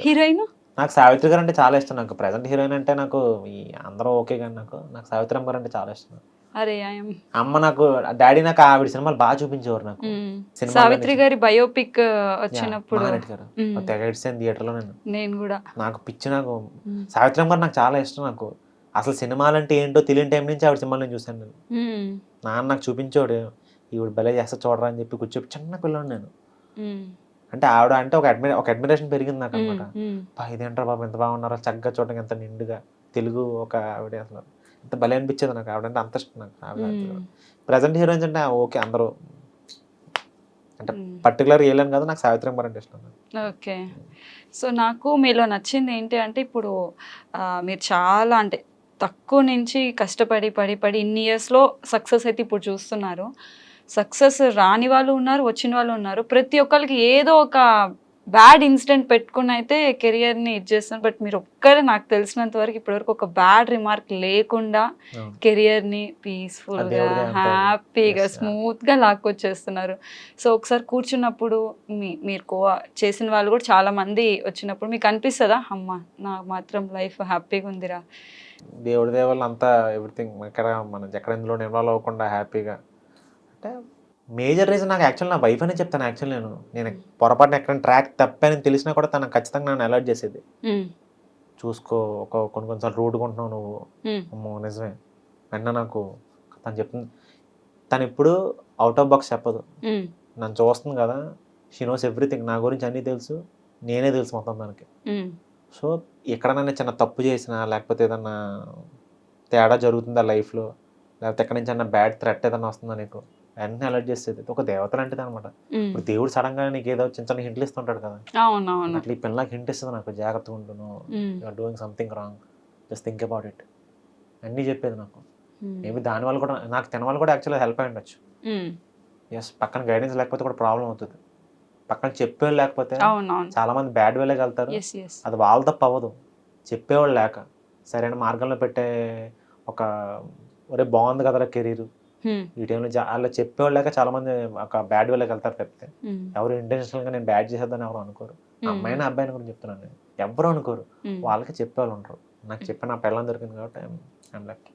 Heroine? నాకు సావిత్రి గారు అంటే చాలా ఇష్టం. నాకు ప్రెజెంట్ హీరోయిన్ అంటే నాకు ఈ అందరూ ఓకే గాని నాకు సావిత్రమ్మ గారు అంటే చాలా ఇష్టం. అరే! ఐయామ్ అమ్మ నాకు డ్యాడీ నాకు ఆవిడ సినిమాలు బాగా చూపించేవారు నాకు. సినిమాల్లో సావిత్రి నుంచి. గారి బయోపిక్ యాహ్! వచ్చినప్పుడు మహానటి గారు. తెగ ఏడ్సాను థియేటర్‌లో నేను. నేను గూడా. నాకు పిచ్చి నాకు హ్మ్. సావిత్రమ్మ గారు నాకు చాలా ఇష్టం నాకు. అసలు సినిమాలంటే ఏంటో తెలియని టైం నుంచి ఆవిడ సినిమాలు నేను చూసాను నేను. హ్మ్. నాన్న నాకు చూపించేవాడు. ఈవిడ భలే చేస్తది చూడరా అని చెప్పి కూర్చోబెట్టి చిన్న పిల్లోడిని నేను. హ్మ్. అంటే ఆవిడ అంటే ఒక అడ్మిరేషన్ పెరిగింది నాకనమాట. హ్మ్. అబ్బా! ఇదేంట్రా బాబు ఇంత బాగున్నారో చక్కగా చూడడానికి ఎంత నిండుగా. తెలుగు ఒక ఆవిడ అసలు. ఎంత భలే అనిపించేది నాకు ఆవిడంటే అంత ఇష్టం నాకు. ఆవిడ ప్రెజెంట్ హీరోయిన్స్ అంటే ఓకే అందరూ అంటే పర్టిక్యులర్‌గా ఏలని కాదు నాకు సావిత్రమ్మ గారు అంటే ఇష్టం. ఓకే. సో, నాకు మీలో నచ్చింది ఏంటి అంటే ఇప్పుడు మీరు చాలా అంటే తక్కువ నుంచి కష్టపడి పడి ఇన్ని ఇయర్స్‌లో సక్సెస్ అయితే ఇప్పుడు చూస్తున్నారు. సక్సెస్ రాని వాళ్ళు ఉన్నారు, వచ్చిన వాళ్ళు ఉన్నారు. ప్రతి ఒక్కళ్ళకి ఏదో ఒక బ్యాడ్ ఇన్సిడెంట్ పెట్టుకొనైతే కెరియర్‌ని ఇది చేస్తున్నారు. బట్ మీరు ఒక్కరే నాకు తెలిసినంత వరకు ఇప్పటివరకు ఒక బ్యాడ్ రిమార్క్ లేకుండా అవును. కెరియర్‌ని ఆ పీస్‌ఫుల్‌గా, దేవుడి దయ అంతా హ్యాపీగా, యెస్. యాహ్! స్మూత్‌గా లాక్కొచ్చేస్తున్నారు. సో, ఒకసారి కూర్చున్నప్పుడు మీరు చేసిన వాళ్ళు కూడా చాలామంది వచ్చినప్పుడు మీకు అనిపిస్తదా? హమ్మ! నాకు మాత్రం లైఫ్ హ్యాపీగా ఉందిరా. దేవుడి దయ వల్ల అంతా ఎవ్రీథింగ్ ఇక్కడ మనం ఎక్కడ ఇందులోను ఇన్వాల్వ్ అవ్వకుండా హ్యాపీగా అంటే మేజర్ రీజన్ నాకు యాక్చువల్ నా వైఫ్ అనే చెప్తాను యాక్చువల్ నేను పొరపాటున ఎక్కడైనా ట్రాక్ తప్పానని తెలిసినా కూడా తను ఖచ్చితంగా నన్ను అలర్ట్ చేసేది. హ్మ్. చూసుకో కొన్ని కొన్ని సార్లు రూడ్‌గా ఉంటున్నావు నువ్వు. హ్మ్. అమ్మో! నిజమే. వెంటనే నాకు తను చెప్తుంది. తనెప్పుడు ఔట్ ఆఫ్ బాక్స్ చెప్పదు. హ్మ్. నన్ను చూస్తుంది కదా! She knows everything. నా గురించి అన్నీ తెలుసు. నేనే తెలుసు మొత్తం తనకి. హ్మ్. సో, ఎక్కడైనా చిన్న తప్పు చేసినా, లేకపోతే ఏదన్నా తేడా జరుగుతుందా లైఫ్‌లో, లేకపోతే ఎక్కడి నుంచన్నా బ్యాడ్ థ్రెట్ ఏదన్నా వస్తుందా నీకు, వెంటనే అలర్ట్ చేసేది. ఒక దేవత లాంటిదనమాట. హ్మ్. ఇప్పుడు దేవుడు సడెన్‌గా నీకేదో చిన్న చిన్న హింట్లు ఇస్తుంటాడు కదా! అవునవును. అట్లా ఈ పిల్ల నాకు హింట్ ఇస్తది నాకు జాగ్రత్తగా ఉండు నువ్వు. Hmm. You are doing something wrong. Just think about it. అన్నీ చెప్పేది నాకు. హ్మ్. మేబీ దానివల్ల కూడా నాకు తినవల్ల కూడా యాక్చువల్‌గా హెల్ప్ అయ్యి ఉండొచ్చు. హ్మ్. యెస్. పక్కన గైడెన్స్ లేకపోతే కూడా ప్రాబ్లమ్ అవుతది. పక్కన చెప్పేవాళ్ళు లేకపోతే అవునవును. చాలామంది బ్యాడ్ వేలోకి వెళ్తారు. యెస్. యెస్. అది వాళ్ళ తప్పు అవ్వదు. చెప్పేవాళ్ళు లేక. సరైన మార్గంలో పెట్టే ఒక ఒరేయ్! బావుంది కదరా కెరీరు. హ్మ్. ఈ టైంలో అలా చెప్పేవాళ్ళు లేక చాలామంది ఒక బ్యాడ్ వేలోకి వెళ్తారు తప్పితే. హ్మ్. ఎవరు ఇంటెన్షనల్‌గా నేను బ్యాడ్ చేసేద్దని ఎవరు అనుకోరు. హ్మ్. అమ్మాయిని, అబ్బాయిని గురించి చెప్తున్నాను నేను. ఎవ్వరు అనుకోరు. హ్మ్. వాళ్ళకి చెప్పేవాళ్ళు ఉండరు. నాకు చెప్పిన నా పెళ్ళాం దొరికింది కాబట్టి ఐయామ్ లక్కీ.